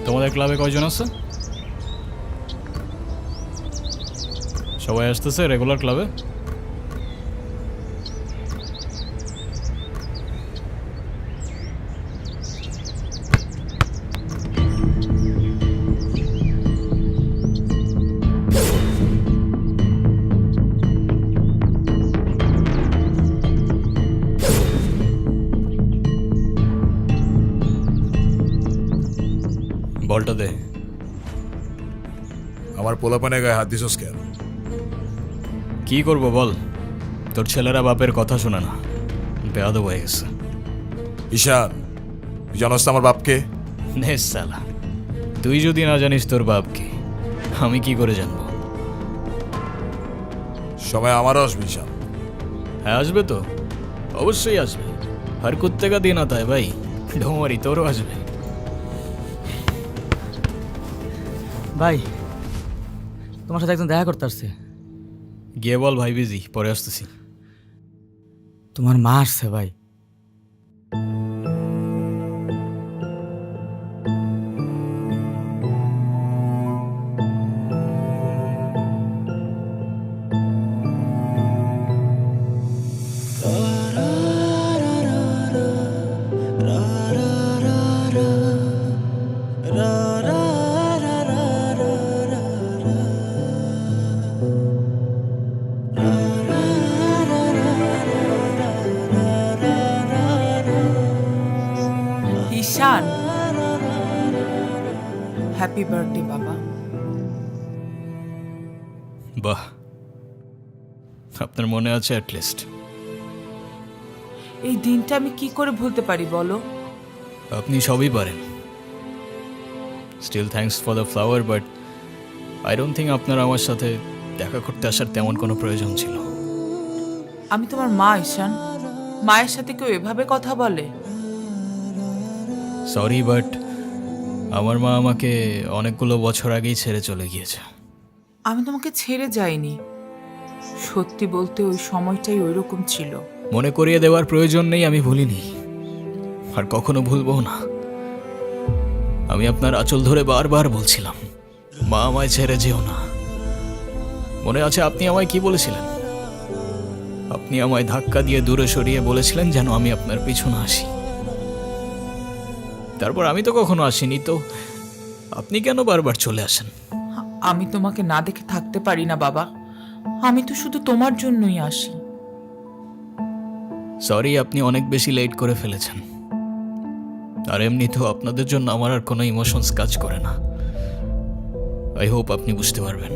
তোমাদের ক্লাবে কয়জন আছে? সবাই আসতেছে রেগুলার ক্লাবে? বলটা দে। আমার পোলাপানে গায়ে হাত দিছস কেন? কি করবো বল, তোর ছেলেরা বাপের কথা শোনে না, বেয়াদব হয়ে গেছে। ঈশান, তুই জানোস তো আমার বাপকে? নে সালা, তুই যদি না জানিস তোর বাপকে, আমি কি করে জানবো? সময় আমারও আসবে ঈশান। হ্যাঁ আসবে তো, অবশ্যই আসবে। আর কুত্তেকা দিন আতা है ভাই, ঢোমারি তোরও আসবে। ভাই, তোমার সাথে একজন দেখা করতে আসছে। গিয়ে বল ভাই বিজি, পরে আসতেছি। তোমার মা আসছে ভাই। ঈশান, হ্যাপি বার্থডে বাবা। বাহ, আপনার মনে আছে অ্যাটলিস্ট। এই দিনটা আমি কি করে ভুলতে পারি বলো? আপনি সবই পারেন। Still thanks for the flower, but I don't think আপনার আমার সাথে দেখা করতে আসার তেমন কোনো প্রয়োজন ছিল। আমি তোমার মা ঈশান, মায়ের সাথে কেউ এভাবে কথা বলে? সরি, বাট আমার মা আমাকে অনেকগুলো বছর আগেই ছেড়ে চলে গিয়েছে। আমি তোমাকে ছেড়ে যাইনি, সত্যি বলতে ওই সময়টাই ওইরকম ছিল। মনে করিয়ে দেওয়ার প্রয়োজন নেই, আমি ভুলিনি আর কখনো ভুলবো না। আমি আপনার আঁচল ধরে বারবার বলছিলাম, মা আমায় ছেড়ে যেও না। মনে আছে আপনি আমায় কি বলেছিলেন? আপনি আমায় ধাক্কা দিয়ে দূরে সরিয়ে বলেছিলেন যেন আমি আপনার পিছনে আসি। তারপর আমি তো কখনো আসিনি, তো আপনি কেন বারবার চলে আসেন? আমি তোমাকে না দেখে থাকতে পারি না বাবা, আমি তো শুধু তোমার জন্যই আসি। সরি, আপনি অনেক বেশি লেট করে ফেলেছেন। আর এমনিতেও আপনাদের জন্য আমার আর কোনো ইমোশনস কাজ করে না। আই হোপ আপনি বুঝতে পারবেন।